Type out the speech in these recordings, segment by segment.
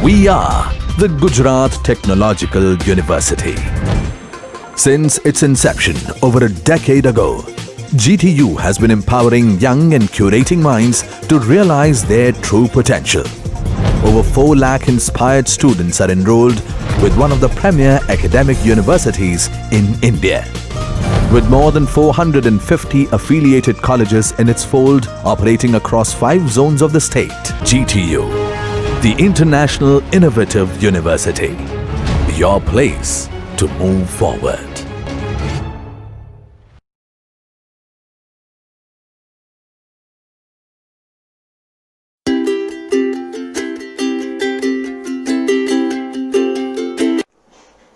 We are the Gujarat Technological University. Since its inception over a decade ago, GTU has been empowering young and curating minds to realize their true potential. Over 4 lakh inspired students are enrolled with one of the premier academic universities in India. With more than 450 affiliated colleges in its fold operating across 5 zones of the state, GTU, the International Innovative University, your place to move forward.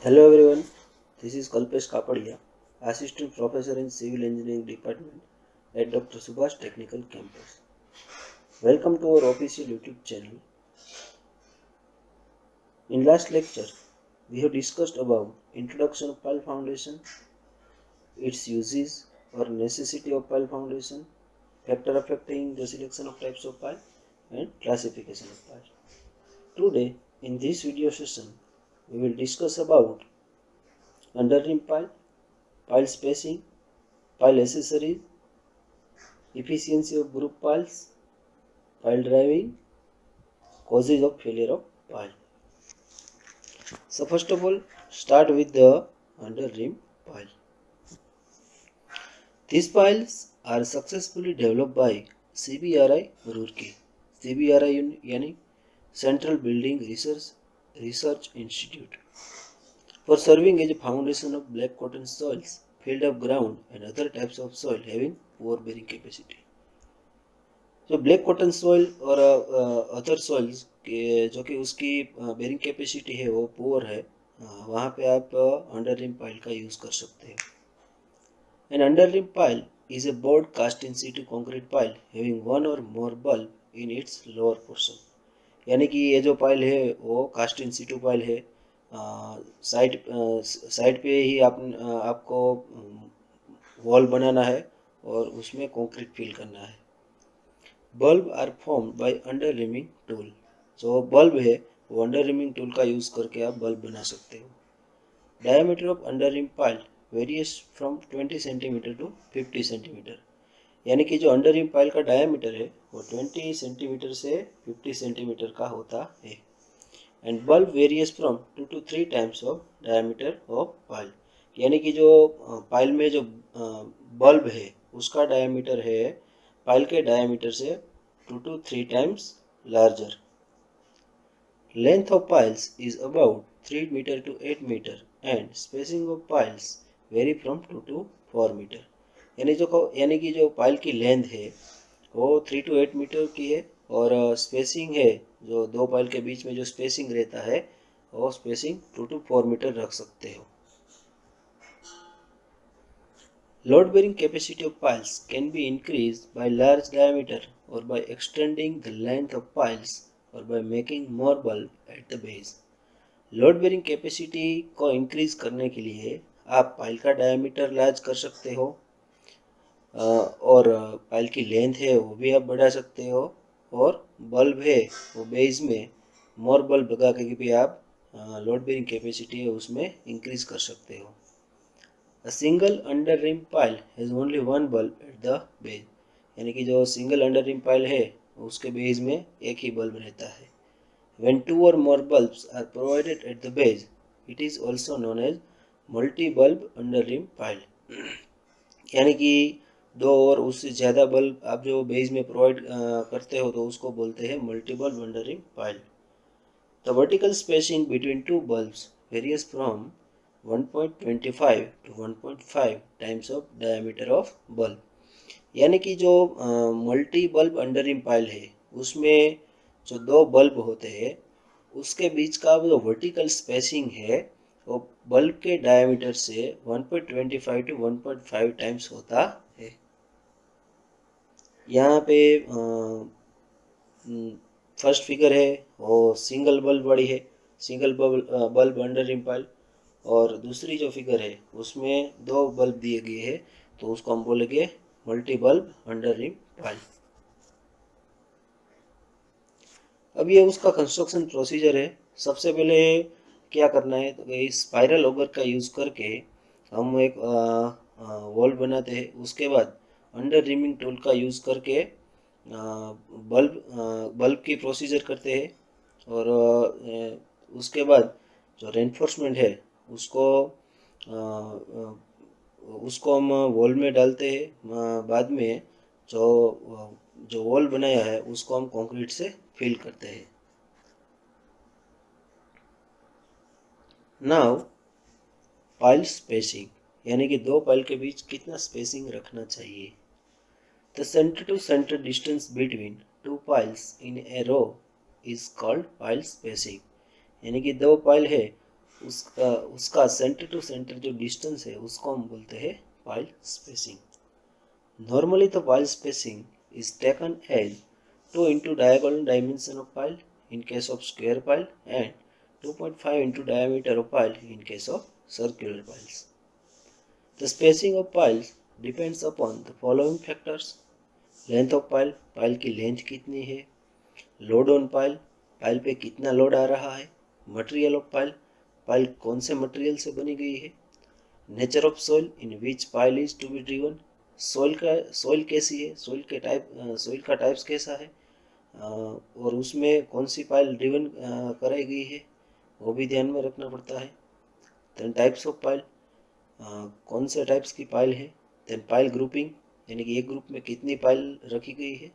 Hello everyone, this is Kalpesh Kapadia, Assistant Professor in Civil Engineering Department at Dr. Subhash Technical Campus. Welcome to our official YouTube channel. In last lecture, we have discussed about introduction of pile foundation, its uses or necessity of pile foundation, factor affecting the selection of types of pile, and classification of pile. Today, in this video session, we will discuss about underrim pile, pile spacing, pile accessories, efficiency of group piles, pile driving, causes of failure of pile. So first of all, start with the underrim pile. These piles are successfully developed by CBRI Roorkee. CBRI यानी Central Building Research Institute, for serving as a foundation of black cotton soils, field of ground and other types of soil having poor bearing capacity. So black cotton soil और other soils जो कि उसकी bearing capacity है वो poor है, वहाँ पे आप underrim pile का use कर सकते हैं. An underrim pile is a board cast in situ concrete pile having one or more bulb in its lower portion. यानी कि ये जो पाइल है वो कास्ट इन सीटू पाइल है. साइड पे ही आपको वॉल बनाना है और उसमें कंक्रीट फिल करना है. Bulb are formed by under reaming tool. जो बल्ब है वो अंडर रिमिंग टूल का यूज़ करके आप बल्ब बना सकते हो. Diameter of under ream pile varies from 20 centimetre to 50 centimetre. यानी कि जो अंडर रिम पाइल का डायमीटर है वो 20 सेंटीमीटर से 50 सेंटीमीटर का होता है. And bulb various from 2 to 3 times of diameter of pile. यानी कि जो पाइल में जो बल्ब है उसका डायमीटर है पाइल के डायमीटर से 2 to 3 times larger. Length of piles is about 3 metre to 8 metre and spacing of piles vary from 2 to 4 metre. यानी कि जो पाइल की लेंथ है वो 3 to 8 मीटर की है और स्पेसिंग है जो दो पाइल के बीच में जो स्पेसिंग रहता है वो स्पेसिंग 2 to 4 मीटर रख सकते हो. Load bearing capacity of piles can be increase by large diameter और by extending the length of piles और by making more bulb at the base. Load bearing capacity को increase करने के लिए आप पाइल का डायमीटर लार्ज कर सकते हो और पाइल की लेंथ है वो भी आप बढ़ा सकते हो और बल्ब है वो बेस में मोर बल्ब लगा के भी आप लोड बेरिंग कैपेसिटी है उसमें इंक्रीज कर सकते हो. A single under ream pile has only one bulb at the base. यानी कि जो सिंगल अंडर रिम पाइल है उसके बेस में एक ही बल्ब रहता है. When 2 or more bulbs are provided at the base, it is also known as multi bulb under ream pile. यानी कि 2 और उससे ज़्यादा बल्ब आप जो बेस में प्रोवाइड करते हो तो उसको बोलते हैं multi bulb under ream pile. The vertical spacing between 2 bulbs varies from 1.25 to 1.5 times of diameter of bulb. यानी कि जो multi bulb under ream pile है उसमें जो 2 बल्ब होते हैं उसके बीच का जो वर्टिकल स्पेसिंग है वो बल्ब के डायमीटर से 1.25 to 1.5 टाइम्स होता है. यहाँ पे फर्स्ट फिगर है वो सिंगल बल्ब वाली है, single bulb under ream pile. और दूसरी जो फिगर है उसमें 2 बल्ब दिए गए हैं तो उसको हम बोलेंगे multi bulb under ream pile. अब ये उसका कंस्ट्रक्शन प्रोसीजर है। सबसे पहले क्या करना है, तो इस स्पाइरल ऑगर का यूज़ करके हम एक वॉल बनाते हैं। उसके बाद अंडर रिमिंग टूल का यूज़ करके बल्ब की प्रोसीजर करते हैं। और उसके बाद जो रेनफोर्समेंट है उसको हम वॉल में डालते हैं। बाद में जो जो वॉल बनाया है उसको हम कंक्रीट से फिल करते हैं। नाउ पाइल स्पेसिंग, यानी कि दो पाइल के बीच कितना स्पेसिंग रखना चाहिए। The centre to centre distance between two piles in a row is called pile spacing. यानी कि दो पाइल है उसका सेंटर टू सेंटर जो डिस्टेंस है उसको हम बोलते हैं pile spacing. Normally, the pile spacing is taken as 2 into diagonal dimension of pile in case of square pile and 2.5 into diameter of pile in case of circular piles. The spacing of piles depends upon the following factors: length of pile, pile की length कितनी है; load on pile, pile पे कितना load आ रहा है; material of pile, pile कौन से material से बनी गई है; nature of soil in which pile is to be driven, soil कैसी है, सॉइल का टाइप्स कैसा है, और उसमें कौन सी पाइल ड्रिवन कराई गई है वो भी ध्यान में रखना पड़ता है। देन टाइप्स ऑफ पाइल, कौन से टाइप्स की पाइल है। देन पाइल ग्रुपिंग, यानी कि एक ग्रुप में कितनी पाइल रखी गई है।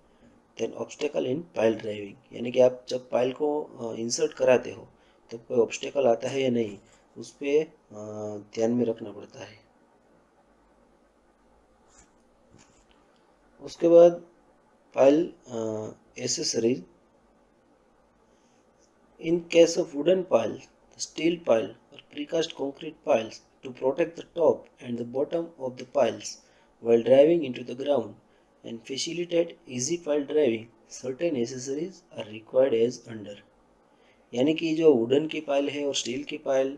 देन ऑब्स्टेकल इन पाइल ड्राइविंग, यानी कि आप जब पाइल को इंसर्ट कराते हो तो कोई ऑब्स्टेकल आता है या नहीं, उस पर ध्यान में रखना पड़ता है। उसके बाद pile accessories, in case of wooden pile, steel pile और precast concrete piles, to protect the top and the bottom of the piles while driving into the ground and facilitate easy pile driving, certain accessories are required as under। यानी कि जो wooden की pile है और steel की pile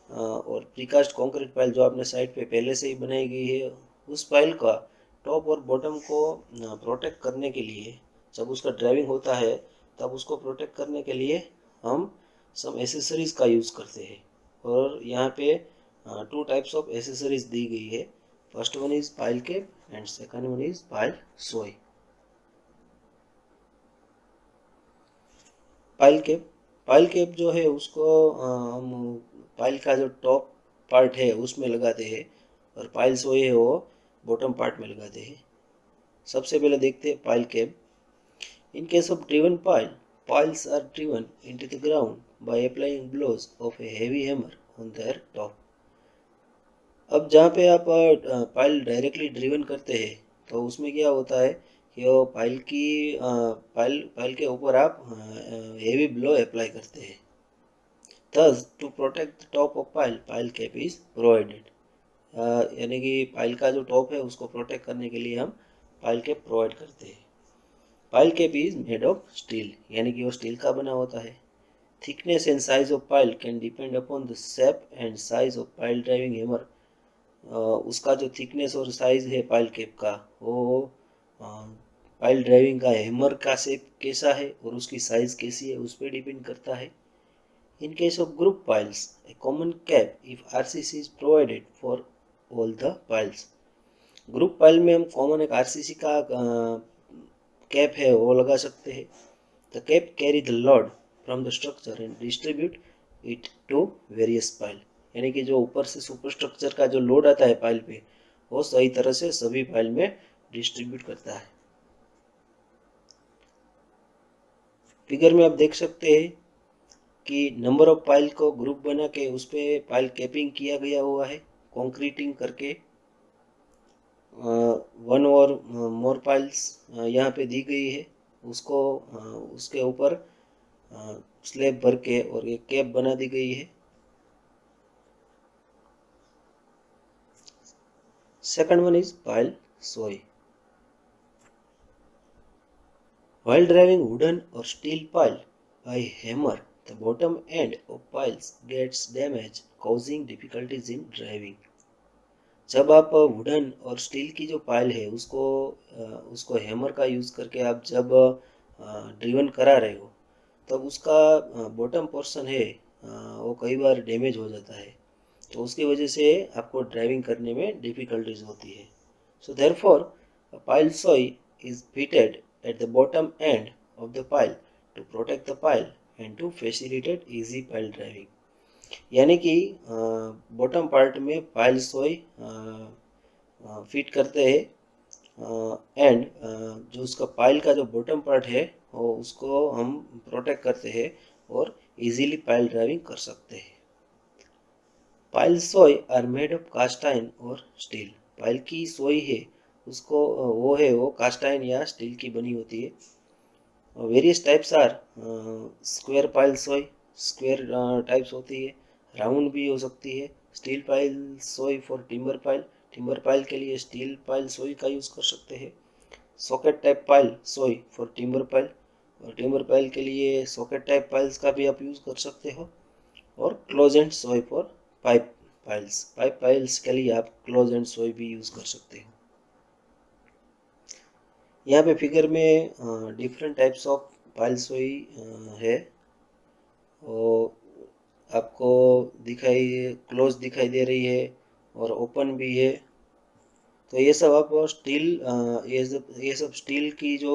और precast concrete pile जो आपने साइड पे पहले से ही बनाई गई है, उस पाइल का टॉप और बॉटम को प्रोटेक्ट करने के लिए, जब उसका ड्राइविंग होता है तब उसको प्रोटेक्ट करने के लिए हम सब एसेसरीज का यूज़ करते हैं। और यहाँ पे 2 टाइप्स ऑफ एसेसरीज दी गई है। First one is pile cap and second one is pile सोई। पाइल कैप जो है उसको हम पाइल का जो टॉप पार्ट है उसमें लगाते हैं और पाइल सोई है वो बॉटम पार्ट में लगाते हैं। सबसे पहले देखते हैं pile cap. In case of driven pile, piles are driven into the ground by applying blows of a heavy hammer on their top। अब जहाँ पे आप पाइल डायरेक्टली ड्रिवन करते हैं तो उसमें क्या होता है कि वो पाइल के ऊपर आप हेवी ब्लो अप्लाई करते हैं। Thus, to protect the top of pile, pile cap is provided। यानी कि पाइल का जो टॉप है उसको प्रोटेक्ट करने के लिए हम पाइल कैप प्रोवाइड करते हैं। Pile cap is made of steel, यानी कि वो स्टील का बना होता है। Thickness and size of pile can depend upon the shape and size of pile driving hammer. उसका जो थिकनेस और साइज है पाइल कैप का, वो पाइल ड्राइविंग का हैमर का शेप कैसा है और उसकी साइज कैसी है उस पर डिपेंड करता है। इन case of group piles, A common cap if RCC is provided for all the piles. Group pile में हम कॉमन एक आरसीसी का कैप है वो लगा सकते हैं। The cap carry the load from the structure and distribute it to various pile, यानी कि जो ऊपर से सुपर स्ट्रक्चर का जो लोड आता है पाइल पे वो सही तरह से सभी पाइल में डिस्ट्रीब्यूट करता है। फिगर में आप देख सकते हैं कि नंबर ऑफ पाइल को ग्रुप बना के उस पर पाइल कैपिंग किया गया हुआ है कंक्रीटिंग करके। 1 और मोर पाइल्स यहाँ पे दी गई है, उसको उसके ऊपर स्लैब भर के और एक कैप बना दी गई है। सेकंड वन इज पाइल सोई। While driving wooden or steel pile by hammer, the bottom end of piles gets damaged, causing difficulties in driving। जब आप वुडन और स्टील की जो पाइल है उसको हैमर का यूज़ करके आप जब ड्रिवन करा रहे हो तब उसका बॉटम पोर्शन है वो कई बार डैमेज हो जाता है, तो उसकी वजह से आपको ड्राइविंग करने में डिफ़िकल्टीज होती है. So therefore pile shoe is fitted at the bottom end of the pile to protect the pile and to facilitate easy pile driving. यानी कि बॉटम पार्ट में पाइल सोई फिट करते हैं एंड जो उसका पाइल का जो बॉटम पार्ट है वो उसको हम प्रोटेक्ट करते हैं और इजीली पाइल ड्राइविंग कर सकते हैं. Pile shoe are made of cast iron और स्टील. पाइल की सोई है उसको वो कास्ट आयरन या स्टील की बनी होती है. Various types are square pile shoe, square types होती है, राउंड भी हो सकती है. Steel pile shoe for timber pile, timber pile के लिए स्टील पाइल सोई का यूज़ कर सकते हैं. Socket type pile shoe for timber pile, और टिम्बर पाइल के लिए सॉकेट टाइप पाइल्स का भी आप यूज़ कर सकते हो. और क्लोज एंड सोई for pipe piles, pipe piles के लिए आप क्लोज एंड सोई भी यूज़ कर सकते हो. यहाँ पे फिगर में डिफरेंट टाइप्स ऑफ पाइल सोई है, और आपको क्लोज दिखाई दे रही है और ओपन भी है. तो ये सब आप स्टील ये सब स्टील की जो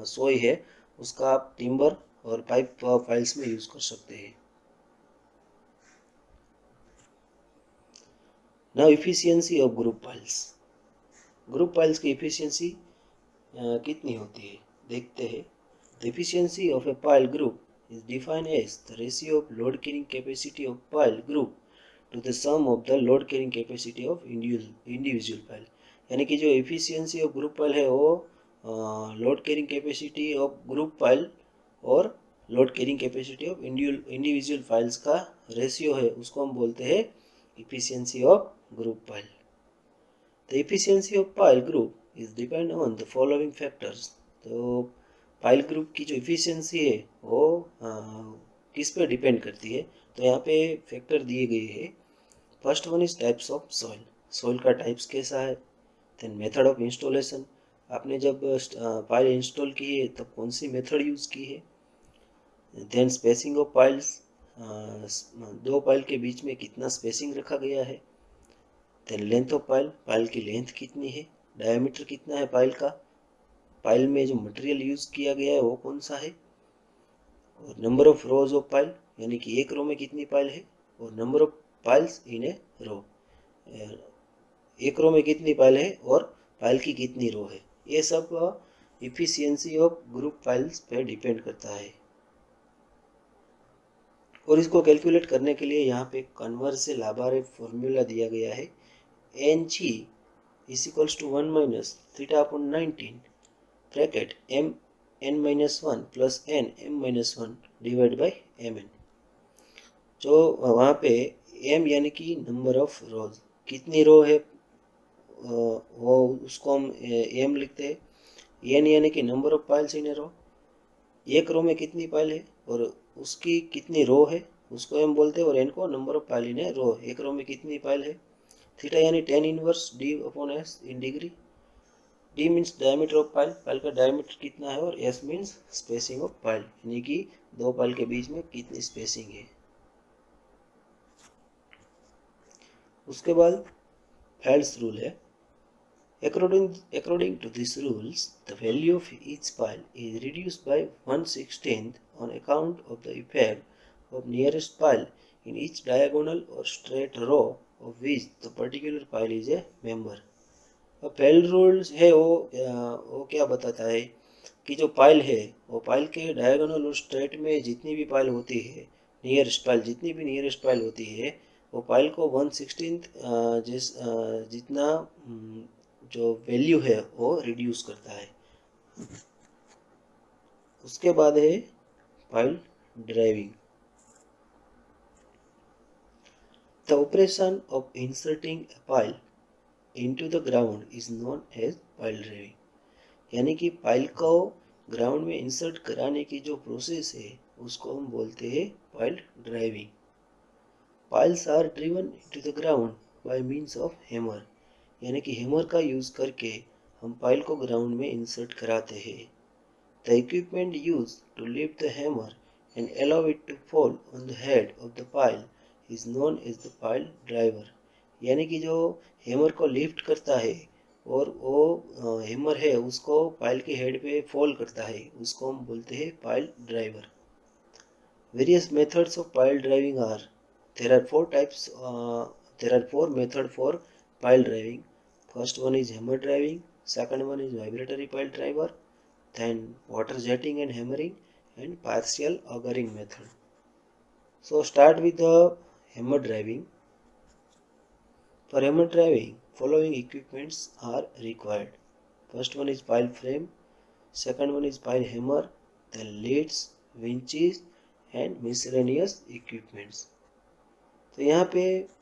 सोई है उसका आप टिम्बर और पाइप पाइल्स में यूज़ कर सकते हैं. Now efficiency of group piles. Group piles की इफिशियंसी कितनी होती है देखते हैं. The efficiency of A pile group is defined as the ratio of load carrying capacity of pile group to the sum of the load carrying capacity of individual pile. यानी कि जो efficiency of group pile है वो load carrying capacity of group pile और load carrying capacity of individual piles का ratio है, उसको हम बोलते हैं efficiency of group pile. The efficiency of pile group is depend on the following factors. तो पाइल ग्रुप की जो इफिशियंसी है वो किस पे डिपेंड करती है. तो यहाँ पे फैक्टर दिए गए हैं. First one is types of soil. Soil का टाइप्स कैसा है. देन मेथड ऑफ इंस्टॉलेशन, आपने जब पाइल इंस्टॉल की है तब कौन सी मेथड यूज़ की है. देन स्पेसिंग ऑफ पाइल्स, दो पाइल के बीच में कितना स्पेसिंग रखा गया है. Then length of pile, pile की लेंथ कितनी है. डायमीटर कितना है पाइल का. पाइल में जो मटेरियल यूज़ किया गया है वो कौन सा है. और number of rose of pile, यानी कि एक रो में कितनी पाइल है. और number of piles in a रो, एक रो में कितनी पाइल है और पाइल की कितनी रो है. ये सब इफिशियंसी ऑफ ग्रुप पाइल्स पे डिपेंड करता है. और इसको कैलकुलेट करने के लिए यहाँ पे कन्वर्स से लाभारे फॉर्मूला दिया गया है. N g is equals to 1 minus theta upon 19 bracket m n minus 1 plus n m minus 1 divide by mn. जो वहाँ पे m यानी कि नंबर ऑफ रोज, कितनी रो है वो उसको हम m लिखते हैं. n यानी कि number of piles in a रो, एक रो में कितनी पाइल है और उसकी कितनी रो है उसको m बोलते हैं. और n को number of pile in a रो, एक रो में कितनी पाइल है. थीटा यानी tan inverse d upon s in degree. d means diameter of pile, pile का डायमीटर कितना है. और s means spacing of pile, यानी कि दो पाइल के बीच में कितनी स्पेसिंग है. उसके बाद फेल्ड्स रूल है. According to these rules, the value of each pile is reduced by 1/16 on account of the effect of nearest pile in each diagonal or straight row of which the particular pile is a member. Failed rules है वो क्या बताता है कि जो pile है वो pile के डायगोनल और स्ट्रेट में जितनी भी पाइल होती है, नियरेस्ट पाइल जितनी भी नियरेस्ट पाइल होती है वो पाइल को 1/16 जितना जो वैल्यू है वो रिड्यूस करता है. उसके बाद है pile driving. The operation of inserting A pile into the ground is known as pile driving. यानी कि पाइल को ग्राउंड में इंसर्ट कराने की जो प्रोसेस है उसको हम बोलते हैं pile driving. Piles are driven into the ground by means of hammer, यानी कि हैमर का यूज़ करके हम पाइल को ग्राउंड में इंसर्ट कराते हैं. The equipment used to lift the hammer and allow it to fall on the head of the pile is known as the pile driver. यानी कि जो हैमर को लिफ्ट करता है और वो हैमर है उसको पाइल के हेड पे फॉल करता है, उसको हम बोलते हैं pile driver. Various methods of pile driving are there are four types. There are four methods for pile driving. First one is hammer driving. Second one is vibratory pile driver. Then water jetting and hammering, and partial augering method. So start with the hammer driving. For hammer driving, following equipments are required. First one is pile frame. Second one is pile hammer. Then leads, winches and miscellaneous equipments. तो यहाँ पे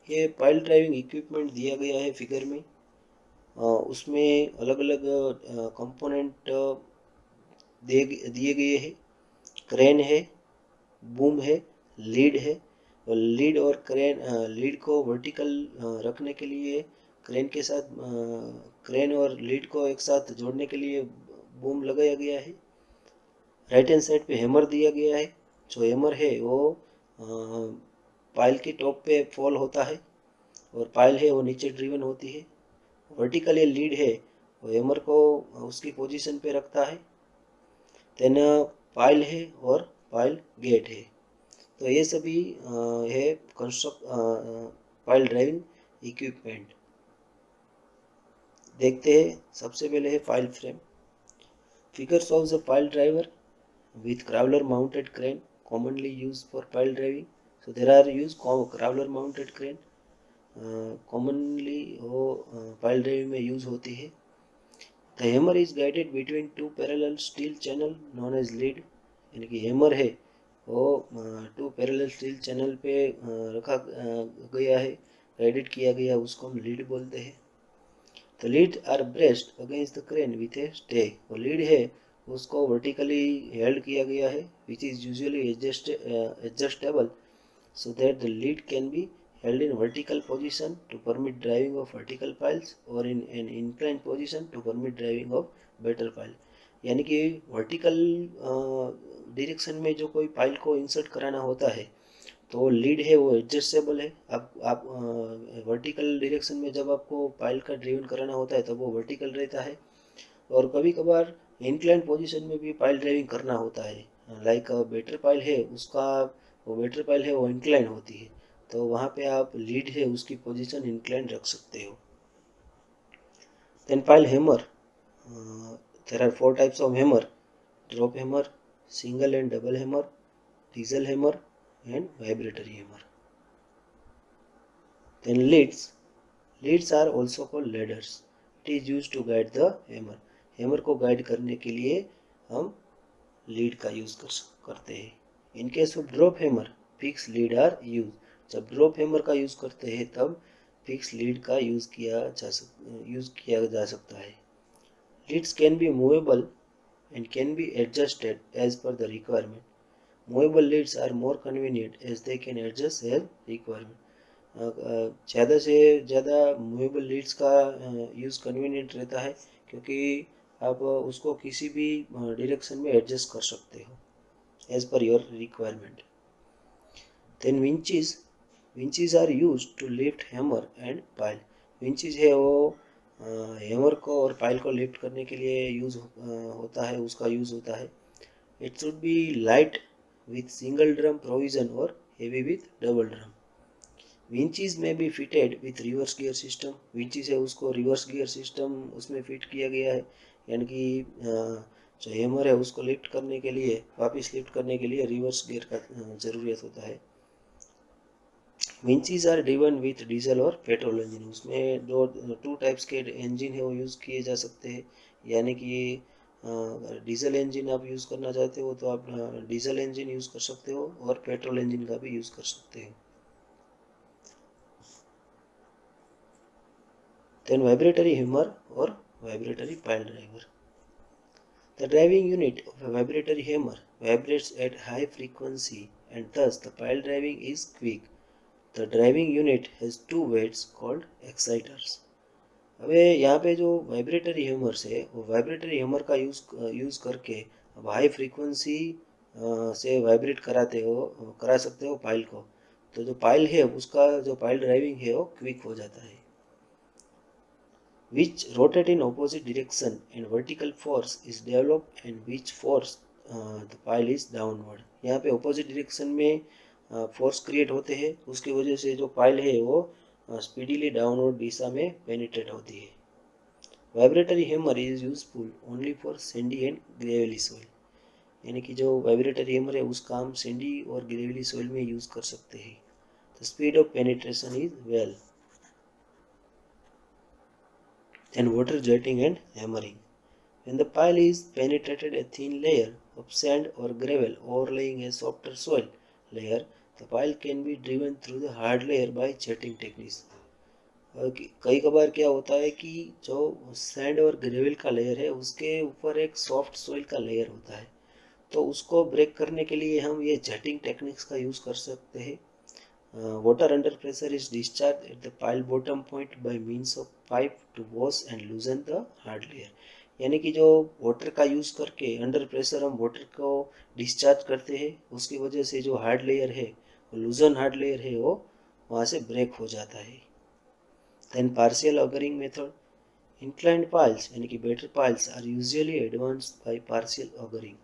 ये pile driving equipment दिया गया है figure में. उसमें अलग अलग कंपोनेंट दिए गए हैं. क्रेन है, बूम है, लीड है. और लीड और क्रेन, लीड को वर्टिकल रखने के लिए क्रेन के साथ, क्रेन और लीड को एक साथ जोड़ने के लिए बूम लगाया गया है. राइट हैंड साइड पे हैमर दिया गया है. जो हैमर है वो पाइल के टॉप पे फॉल होता है और पाइल है वो नीचे ड्रिवन होती है. वर्टिकल ये लीड है वो हैमर को उसकी पोजीशन पे रखता है. देन पाइल है और पाइल गेट है. तो ये सभी है पाइल ड्राइविंग इक्विपमेंट. देखते हैं. सबसे पहले है pile frame. Figure shows a pile driver with crawler mounted crane commonly used for pile driving. So there are used crawler mounted crane commonly वो pile driving में use होती है. The hammer is guided between two parallel steel channel known as lead. यानी कि hammer है वो two parallel steel channel पे रखा गया है, guided किया गया, उसको हम lead बोलते हैं. The lead are braced against the crane with a stay. वो lead है उसको वर्टिकली हेल्ड किया गया है, which is usually adjustable so that the lead can be held in vertical position to permit driving of vertical piles or in an inclined position to permit driving of better pile. यानी कि vertical direction में जो कोई pile को insert कराना होता है तो लीड है वो एडजस्टेबल है. आप वर्टिकल डायरेक्शन में जब आपको पाइल का ड्रिवन कराना होता है तब वो वर्टिकल रहता है. और कभी कभार इंक्लाइंड पोजीशन में भी पाइल ड्राइविंग करना होता है. लाइक बेटर पाइल है उसका वो बेटर पाइल है वो इंक्लाइन होती है, तो वहाँ पे आप लीड है उसकी पोजीशन इंक्लाइन रख सकते हो. Then pile hammer. There are four types of hammer. Drop hammer, single and double hammer, diesel hammer and vibratory hammer. Then leads. Leads are also called ladders. It is used to guide the hammer. Hammer को guide करने के लिए हम lead का use करते हैं. In case of drop hammer fix lead are use. जब drop hammer का यूज करते हैं तब फिक्स लीड का यूज किया जा सकता है. Leads can be movable and can be adjusted as per the requirement. Movable leads are more convenient as they can adjust as requirement. ज़्यादा से ज़्यादा मूवेबल लीड्स का यूज़ कन्वीनियंट रहता है क्योंकि आप उसको किसी भी डायरेक्शन में एडजस्ट कर सकते हो as per your requirement. Then winches. Winches are used to lift hammer and pile. Winches है वो हैमर को और पाइल को लिफ्ट करने के लिए यूज होता है, उसका यूज होता है. It should be light with single drum provision और heavy with double drum. Winches में भी fitted with reverse gear system. Winches है उसको रिवर्स गियर सिस्टम उसमें फिट किया गया है, यानी कि जो हैमर है उसको लिफ्ट करने के लिए, वापस लिफ्ट करने के लिए रिवर्स गियर का ज़रूरत होता है. Winches are driven with diesel और पेट्रोल इंजन. उसमें दो टू टाइप्स के इंजन है वो यूज़ किए जा सकते हैं. यानी कि डीजल इंजन आप यूज़ करना चाहते हो तो आप डीजल इंजन यूज़ कर सकते हो और पेट्रोल इंजन का भी यूज़ कर सकते हो. Then vibratory hammer or vibratory pile driver. The driving unit of a vibratory hammer vibrates at high frequency and thus the pile driving is quick. The driving unit has two weights called exciters. अब यहाँ पे जो vibratory hammers है वो vibratory hammer का use करके अब high frequency से वाइब्रेट करा सकते हो पाइल को, तो जो पाइल है उसका जो पाइल ड्राइविंग है वो क्विक हो जाता है। Which rotate in opposite direction and vertical force is developed and which force the pile is downward। यहाँ पे opposite direction में फोर्स क्रिएट होते हैं, उसकी वजह से जो पाइल है वो स्पीडीली डाउनवर्ड दिशा में पेनिट्रेट होती है। Vibratory hammer is useful only for Sandy and Gravely soil, यानी कि जो वाइब्रेटरी हैमर है उसका हम सैंडी और ग्रेवली सॉइल में यूज कर सकते हैं। The speed of penetration is well. Then water jetting and hammering. When the pile is penetrated a thin layer of sand or gravel overlaying a softer soil layer, the pile can be driven through the hard layer by jetting techniques। कई कबार क्या होता है कि जो sand और gravel का layer है उसके ऊपर एक सॉफ्ट सॉइल का लेयर होता है, तो उसको ब्रेक करने के लिए हम ये जेटिंग टेक्निक्स का यूज़ कर सकते हैं। Water under pressure is discharged at the pile bottom point by means of pipe to wash and loosen the hard layer। यानी कि जो वाटर का यूज़ करके अंडर प्रेशर हम वाटर को डिस्चार्ज करते हैं, उसकी वजह से जो हार्ड लेयर है वो लूजन हार्ड लेयर है वो वहाँ से ब्रेक हो जाता है। Then partial augering method. Inclined piles यानी कि batter piles are usually advanced by partial augering,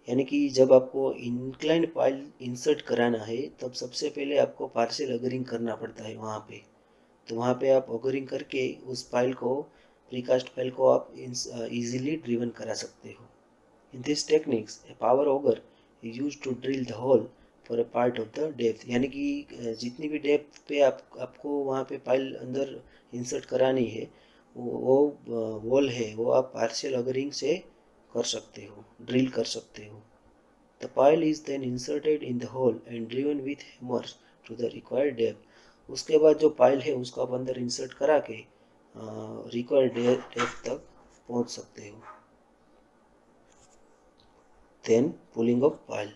यानी कि जब आपको इंक्लाइंड पाइल इंसर्ट कराना है तब सबसे पहले आपको पार्शियल ऑगरिंग करना पड़ता है वहाँ पे, तो वहाँ पे आप ऑगरिंग करके उस पाइल को प्रीकास्ट पाइल को आप इजीली ड्रिवन करा सकते हो। In this techniques a power auger is used to drill the hole for a part of the depth, यानी कि जितनी भी डेप्थ पे आपको वहाँ पे पाइल अंदर इंसर्ट करानी है वो वॉल है वो आप पार्शियल ऑगरिंग से कर सकते हो, ड्रिल कर सकते हो। The pile is then inserted in the hole and driven with hammers to the required depth। उसके बाद जो पाइल है उसको आप अंदर इंसर्ट करा के रिक्वायर्ड डेप्थ तक पहुंच सकते हो। Then pulling of pile।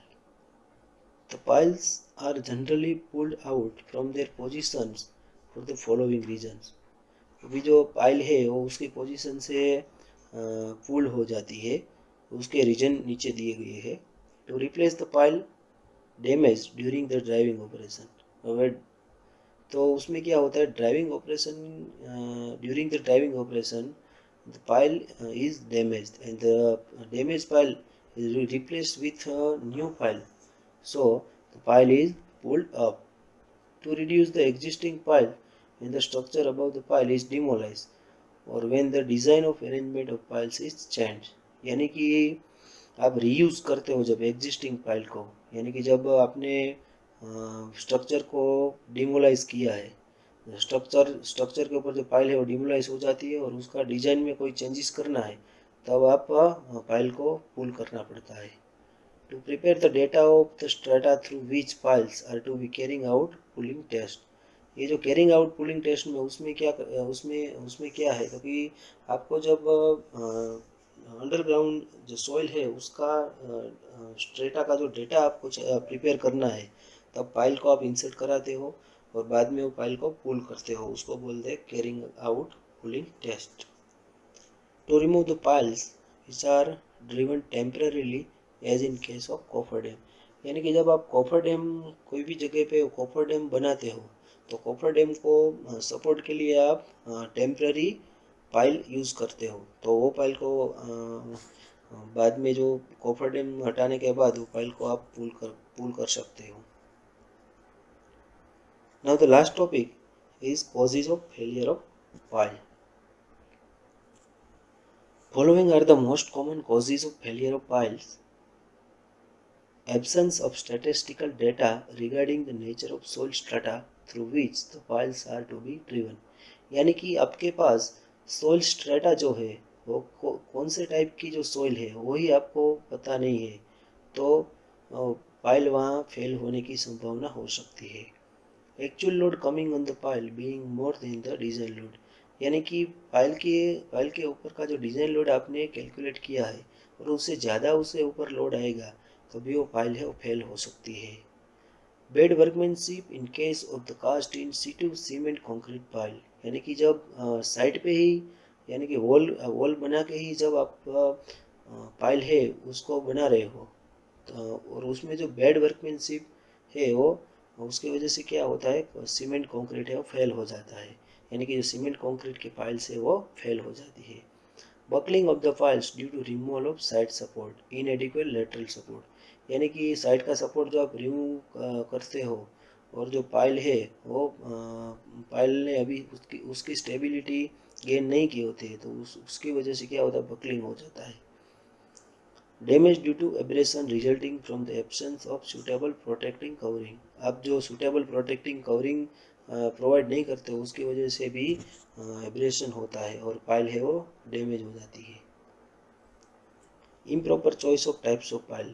The piles are generally pulled out from their positions for the following reasons। अभी जो पाइल है वो उसकी पोजीशन से पुल हो जाती है, उसके रीजन नीचे दिए गए हैं। To replace the pile damaged during the driving operation। अगर तो उसमें क्या होता है, driving operation during the driving operation the pile is damaged and the damage pile is replaced with a new pile, so the pile is pulled up। To reduce the existing pile when the structure above the pile is demolished or when the design of arrangement of piles is changed, यानी कि आप reuse करते हो जब existing pile को, यानी कि जब आपने स्ट्रक्चर को डिमोलाइज किया है, स्ट्रक्चर के ऊपर जो पाइल है वो डिमोलाइज हो जाती है और उसका डिजाइन में कोई चेंजेस करना है तब आप पाइल को पुल करना पड़ता है। To prepare the data of the strata through which piles are to be carrying out pulling test. ये जो कैरिंग आउट पुलिंग टेस्ट में उसमें क्या है, क्योंकि आपको जब अंडरग्राउंड जो सॉइल है उसका स्ट्रेटा का जो डेटा आपको प्रिपेयर करना है तब पाइल को आप इंसर्ट कराते हो और बाद में वो पाइल को पुल करते हो, उसको बोलते हैं carrying out pulling test. To remove the piles which are driven temporarily as in case of coffer dam, यानी कि जब आप कॉफर डैम कोई भी जगह पे कॉफर डैम बनाते हो तो कॉफर डैम को सपोर्ट के लिए आप टेम्पररी पाइल यूज़ करते हो, तो वो पाइल को बाद में जो कॉफर डैम हटाने के बाद वो पाइल को आप पुल कर सकते हो। Now the last topic is causes of failure of pile. Following are the most common causes of failure of piles. Absence of statistical data regarding the nature of soil strata through which the piles are to be driven, यानी कि आपके पास soil strata जो है वो कौन से type की जो सोइल है वही आपको पता नहीं है, तो पाइल वहाँ फेल होने की संभावना हो सकती है। Actual load coming on the pile being more than the design load, यानी कि पाइल के ऊपर का जो डिजाइन लोड आपने कैलकुलेट किया है और उससे ज़्यादा उससे ऊपर लोड आएगा तभी वो पाइल है वो फेल हो सकती है। Bad workmanship in case of the cast in situ cement concrete pile, यानी कि जब साइड पे ही यानी कि वॉल बना के ही जब आप पाइल है उसको बना रहे हो, तो और उसमें जो बैड वर्कमैनशिप है वो उसकी वजह से क्या होता है, सीमेंट कंक्रीट है वो फेल हो जाता है, यानी कि जो सीमेंट कंक्रीट की पाइल्स है वो फेल हो जाती है। Buckling of the piles due to removal of side support, inadequate lateral support, यानी कि साइड का सपोर्ट जो आप रिमूव करते हो और जो पाइल है वो पाइल ने अभी उसकी स्टेबिलिटी गेन नहीं की होती है, तो उसकी वजह से क्या होता है, बकलिंग हो जाता है। Damage due to abrasion resulting from the absence of suitable protecting covering, आप जो सुटेबल प्रोटेक्टिंग कवरिंग प्रोवाइड नहीं करते हो उसकी वजह से भी एब्रेशन होता है और पाइल है वो डैमेज हो जाती है। Improper choice of types of pile,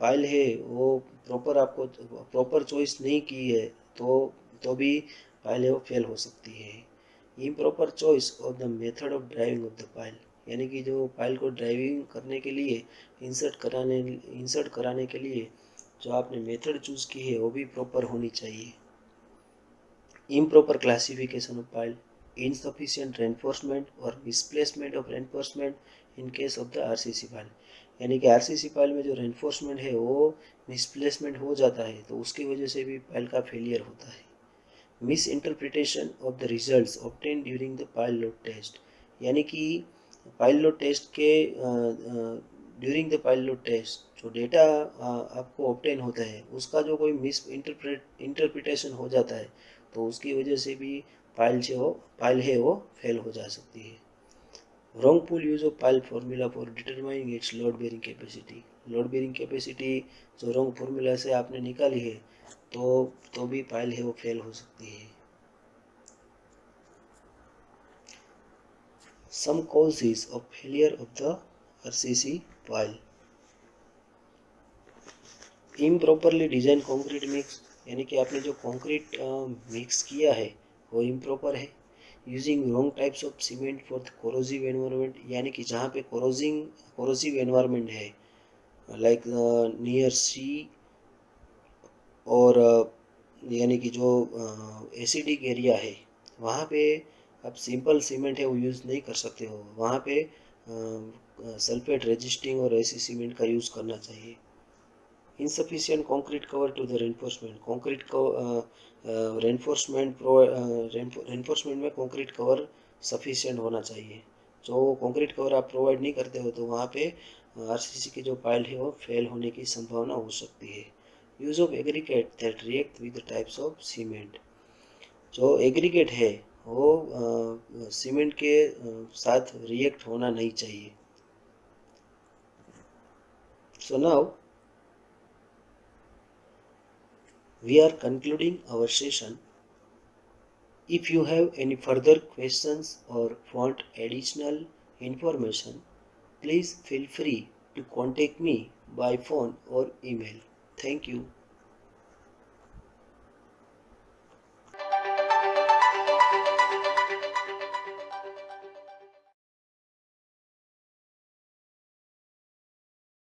pile है वो प्रॉपर आपको प्रॉपर चॉइस नहीं की है तो भी पाइल है वो फेल हो सकती है। Improper choice of the method of driving of the pile, यानी कि जो पाइल को ड्राइविंग करने के लिए इंसर्ट कराने के लिए जो आपने मेथड चूज़ की है वो भी प्रॉपर होनी चाहिए। Improper classification of pile, insufficient reinforcement और misplacement of reinforcement in case of the RCC pile, यानी कि RCC पाइल में जो reinforcement है वो misplacement हो जाता है तो उसकी वजह से भी पाइल का फेलियर होता है। Misinterpretation of the results obtained during the pile load test, यानी कि पाइल लोड टेस्ट के during the pile load test जो डेटा आपको ऑब्टेन होता है उसका जो कोई मिस इंटरप्रिटेशन हो जाता है तो उसकी वजह से भी पाइल है वो फेल हो जा सकती है। wrongful use of pile formula for determining it's load bearing capacity, load bearing capacity जो रॉन्ग फार्मूला से आपने निकाली है तो भी पाइल है वो फेल हो सकती है। Some causes of failure of the RCC pile, improperly designed concrete mix, यानी कि आपने जो कंक्रीट मिक्स किया है वो इम्प्रॉपर है। Using wrong types of cement for the corrosive environment, यानी कि जहाँ पे कोरोसिव एनवायरनमेंट है लाइक नियर सी और यानी कि जो एसिडिक एरिया है वहाँ पे आप सिंपल सीमेंट है वो यूज़ नहीं कर सकते हो, वहाँ पे सल्फेट रेजिस्टिंग और ऐसी सीमेंट का यूज़ करना चाहिए। Insufficient concrete cover to the reinforcement, concrete को रेनफोर्समेंट में कंक्रीट कवर सफिशिएंट होना चाहिए, जो कंक्रीट कवर आप प्रोवाइड नहीं करते हो तो वहाँ पे आरसीसी की जो पाइल है वो फेल होने की संभावना हो सकती है। Use of aggregate that react with types of cement, जो एग्रीगेट है वो सीमेंट के साथ रिएक्ट होना नहीं चाहिए। So now we are concluding our session. If you have any further questions or want additional information, please feel free to contact me by phone or email. Thank you.